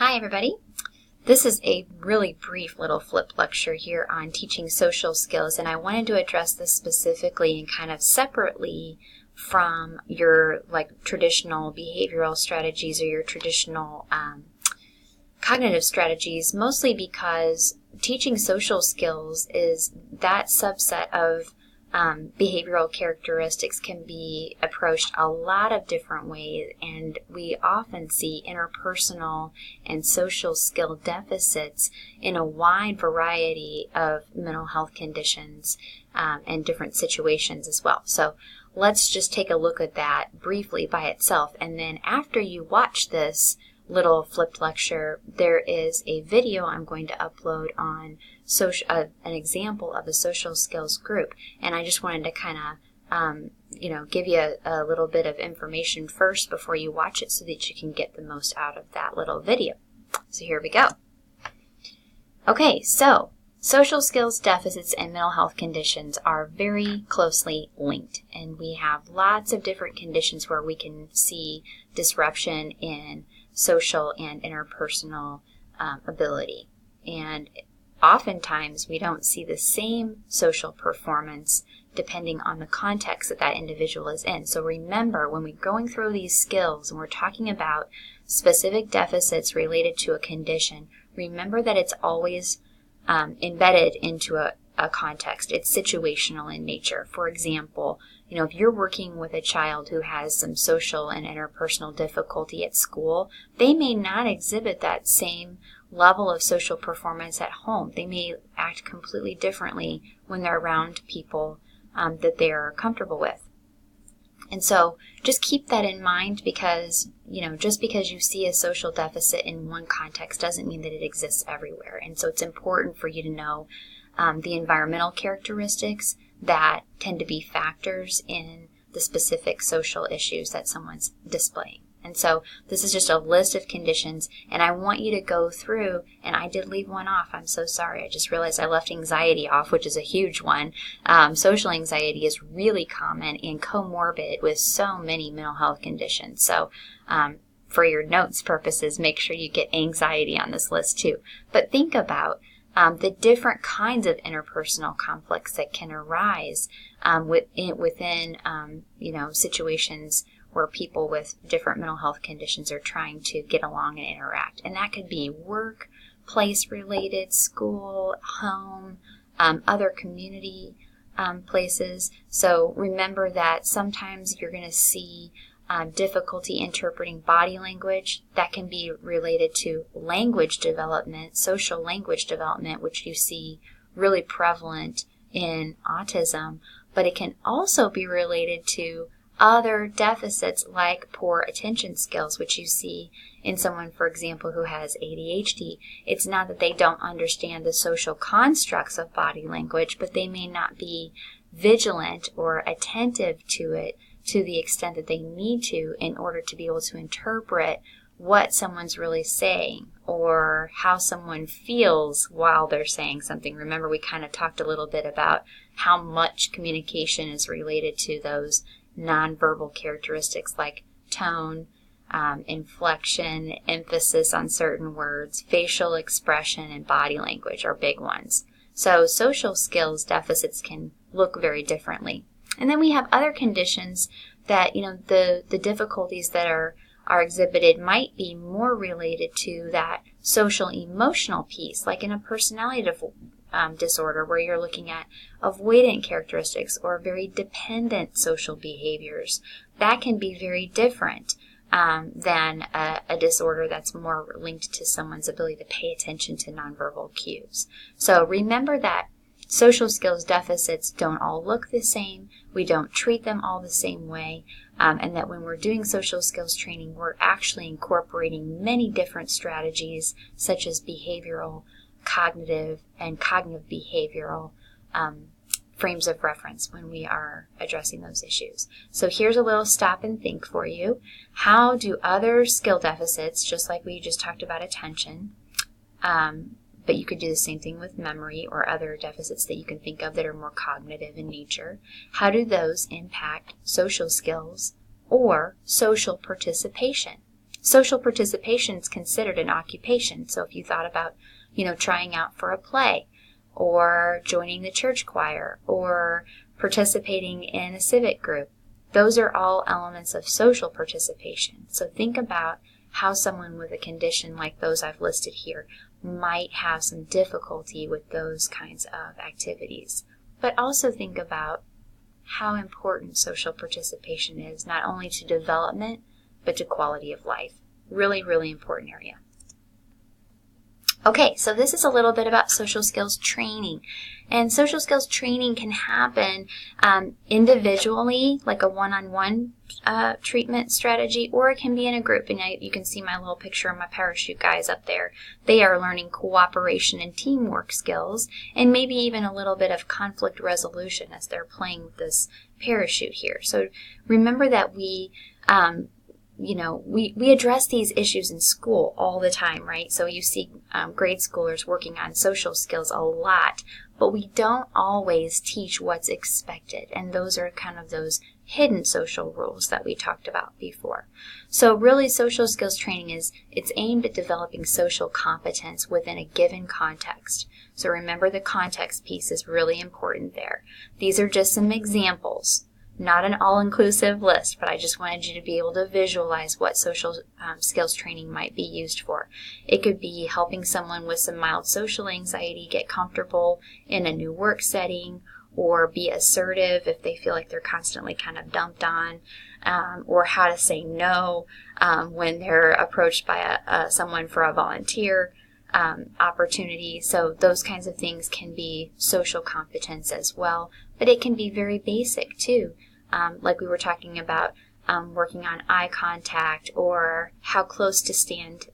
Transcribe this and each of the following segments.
Hi everybody. This is a really brief little flip lecture here on teaching social skills, and I wanted to address this specifically and kind of separately from your traditional behavioral strategies or your traditional cognitive strategies, mostly because teaching social skills is that subset of behavioral characteristics can be approached a lot of different ways, and we often see interpersonal and social skill deficits in a wide variety of mental health conditions and different situations as well. So let's just take a look at that briefly by itself, and then after you watch this little flipped lecture, there is a video I'm going to upload on an example of a social skills group, and I just wanted to kind of give you a little bit of information first before you watch it so that you can get the most out of that little video. So here we go. Okay, so social skills deficits and mental health conditions are very closely linked, and we have lots of different conditions where we can see disruption in social and interpersonal ability. And oftentimes we don't see the same social performance depending on the context that that individual is in. So remember, when we're going through these skills and we're talking about specific deficits related to a condition, remember that it's always embedded into a context. It's situational in nature. For example, if you're working with a child who has some social and interpersonal difficulty at school, they may not exhibit that same level of social performance at home. They may act completely differently when they're around people that they're comfortable with. And so just keep that in mind, because, just because you see a social deficit in one context doesn't mean that it exists everywhere. And so it's important for you to know the environmental characteristics that tend to be factors in the specific social issues that someone's displaying. And so this is just a list of conditions, and I want you to go through, and I did leave one off. I'm so sorry. I just realized I left anxiety off, which is a huge one. Social anxiety is really common and comorbid with so many mental health conditions. So for your notes purposes, make sure you get anxiety on this list too. But think about the different kinds of interpersonal conflicts that can arise within situations where people with different mental health conditions are trying to get along and interact. And that could be work, place-related, school, home, other community places. So remember that sometimes you're going to see difficulty interpreting body language. That can be related to language development, social language development, which you see really prevalent in autism. But it can also be related to other deficits like poor attention skills, which you see in someone, for example, who has ADHD. It's not that they don't understand the social constructs of body language, but they may not be vigilant or attentive to it to the extent that they need to in order to be able to interpret what someone's really saying or how someone feels while they're saying something. Remember, we kind of talked a little bit about how much communication is related to those nonverbal characteristics like tone, inflection, emphasis on certain words, facial expression, and body language are big ones. So social skills deficits can look very differently. And then we have other conditions that, the difficulties that are exhibited might be more related to that social emotional piece, like in a personality disorder where you're looking at avoidant characteristics or very dependent social behaviors. That can be very different than a disorder that's more linked to someone's ability to pay attention to nonverbal cues. So remember that social skills deficits don't all look the same. We don't treat them all the same way. And that when we're doing social skills training, we're actually incorporating many different strategies such as behavioral, cognitive, and cognitive behavioral frames of reference when we are addressing those issues. So here's a little stop and think for you. How do other skill deficits, just like we just talked about attention, but you could do the same thing with memory or other deficits that you can think of that are more cognitive in nature, how do those impact social skills or social participation? social participation is considered an occupation. So if you thought about, trying out for a play, or joining the church choir, or participating in a civic group, those are all elements of social participation. So think about how someone with a condition like those I've listed here might have some difficulty with those kinds of activities. But also think about how important social participation is, not only to development, but to quality of life. Really, really important area. Okay, so this is a little bit about social skills training. And social skills training can happen individually, like a one-on-one treatment strategy, or it can be in a group. And you can see my little picture of my parachute guys up there. They are learning cooperation and teamwork skills, and maybe even a little bit of conflict resolution as they're playing with this parachute here. So remember that we address these issues in school all the time, right? So you see grade schoolers working on social skills a lot, but we don't always teach what's expected. And those are kind of those hidden social rules that we talked about before. So really, social skills training it's aimed at developing social competence within a given context. So remember, the context piece is really important there. These are just some examples. Not an all-inclusive list, but I just wanted you to be able to visualize what social skills training might be used for. It could be helping someone with some mild social anxiety get comfortable in a new work setting, or be assertive if they feel like they're constantly kind of dumped on, or how to say no when they're approached by someone for a volunteer opportunity. So those kinds of things can be social competence as well, but it can be very basic too. Like we were talking about working on eye contact, or how close to stand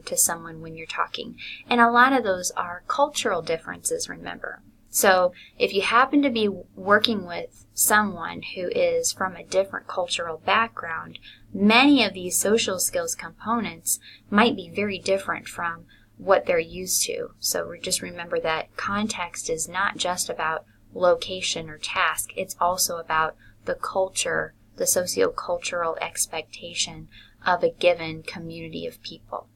to someone when you're talking. And a lot of those are cultural differences, remember. So if you happen to be working with someone who is from a different cultural background, many of these social skills components might be very different from what they're used to. So just remember that context is not just about location or task. It's also about the culture, the sociocultural expectation of a given community of people.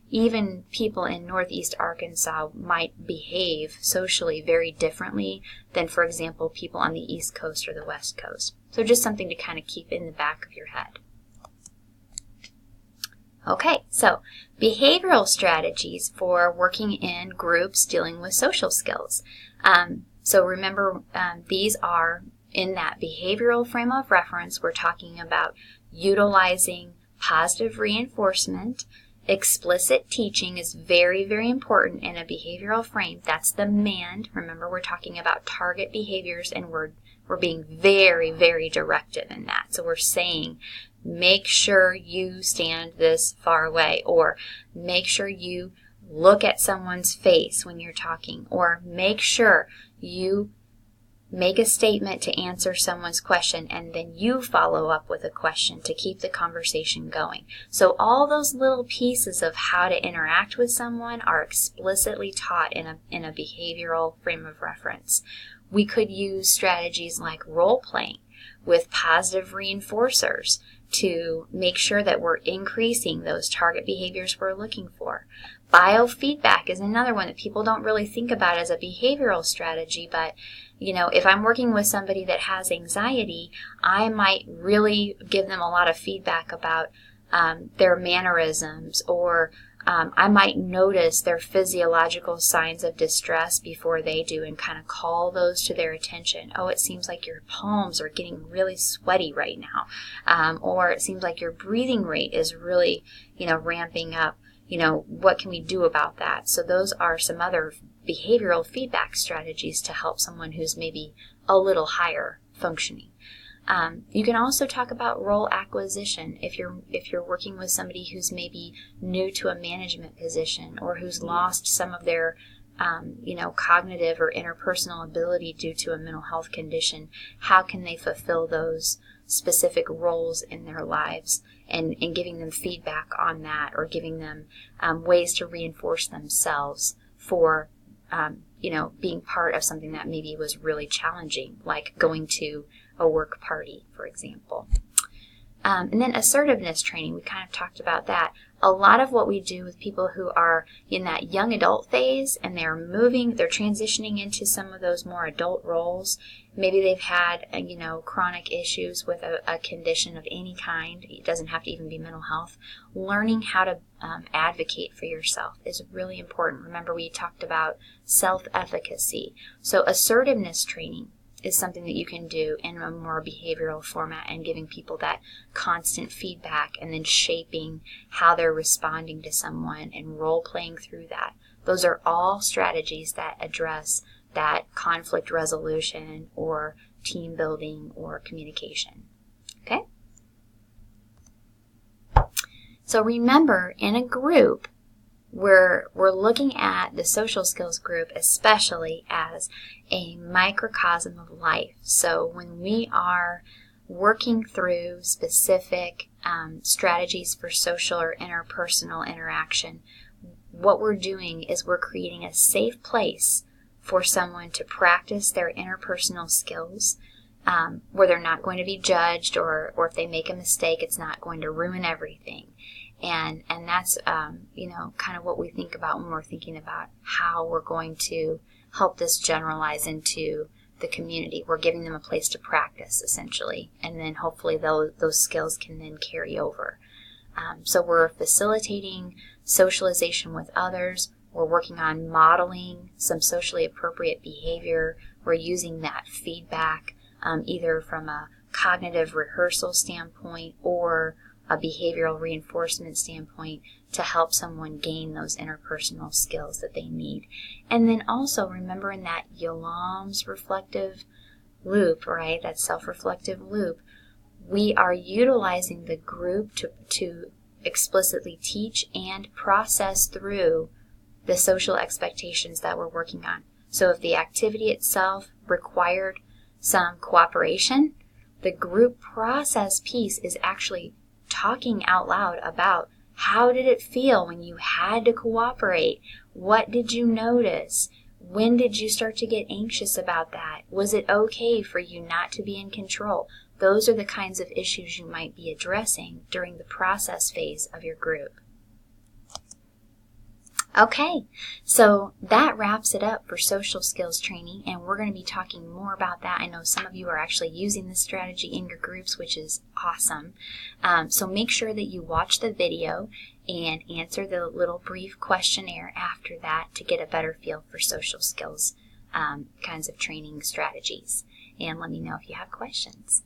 Even people in Northeast Arkansas might behave socially very differently than, for example, people on the East Coast or the West Coast. So just something to kind of keep in the back of your head. Okay, so behavioral strategies for working in groups dealing with social skills. So remember, these are in that behavioral frame of reference. We're talking about utilizing positive reinforcement. Explicit teaching is very, very important in a behavioral frame. That's the MAND. Remember, we're talking about target behaviors, and we're being very, very directive in that. So we're saying, make sure you stand this far away, or make sure you look at someone's face when you're talking, or make sure you make a statement to answer someone's question, and then you follow up with a question to keep the conversation going. So all those little pieces of how to interact with someone are explicitly taught in a behavioral frame of reference. We could use strategies like role-playing with positive reinforcers to make sure that we're increasing those target behaviors we're looking for. Biofeedback is another one that people don't really think about as a behavioral strategy, but if I'm working with somebody that has anxiety, I might really give them a lot of feedback about their mannerisms, or I might notice their physiological signs of distress before they do and kind of call those to their attention. Oh, it seems like your palms are getting really sweaty right now. Or it seems like your breathing rate is really, ramping up. What can we do about that? So those are some other behavioral feedback strategies to help someone who's maybe a little higher functioning. You can also talk about role acquisition if you're working with somebody who's maybe new to a management position, or who's lost some of their cognitive or interpersonal ability due to a mental health condition. How can they fulfill those specific roles in their lives, and giving them feedback on that, or giving them ways to reinforce themselves for being part of something that maybe was really challenging, like going to a work party, for example. And then assertiveness training, we kind of talked about that. a lot of what we do with people who are in that young adult phase and they're transitioning into some of those more adult roles. Maybe they've had, chronic issues with a condition of any kind. It doesn't have to even be mental health. Learning how to advocate for yourself is really important. Remember, we talked about self-efficacy. So assertiveness training is something that you can do in a more behavioral format and giving people that constant feedback and then shaping how they're responding to someone and role-playing through that. Those are all strategies that address that conflict resolution or team building or communication. Okay? So remember, in a group, we're looking at the social skills group especially as a microcosm of life. So when we are working through specific strategies for social or interpersonal interaction, what we're doing is we're creating a safe place for someone to practice their interpersonal skills, where they're not going to be judged, or if they make a mistake, it's not going to ruin everything. And that's, kind of what we think about when we're thinking about how we're going to help this generalize into the community. We're giving them a place to practice, essentially, and then hopefully those skills can then carry over. So we're facilitating socialization with others. We're working on modeling some socially appropriate behavior. We're using that feedback either from a cognitive rehearsal standpoint or a behavioral reinforcement standpoint to help someone gain those interpersonal skills that they need. And then also remember, in that Yalom's reflective loop, right, that self-reflective loop, we are utilizing the group to explicitly teach and process through the social expectations that we're working on. So if the activity itself required some cooperation, the group process piece is actually talking out loud about how did it feel when you had to cooperate? What did you notice? When did you start to get anxious about that? Was it okay for you not to be in control? Those are the kinds of issues you might be addressing during the process phase of your group. Okay, so that wraps it up for social skills training, and we're going to be talking more about that. I know some of you are actually using this strategy in your groups, which is awesome. So make sure that you watch the video and answer the little brief questionnaire after that to get a better feel for social skills kinds of training strategies. And let me know if you have questions.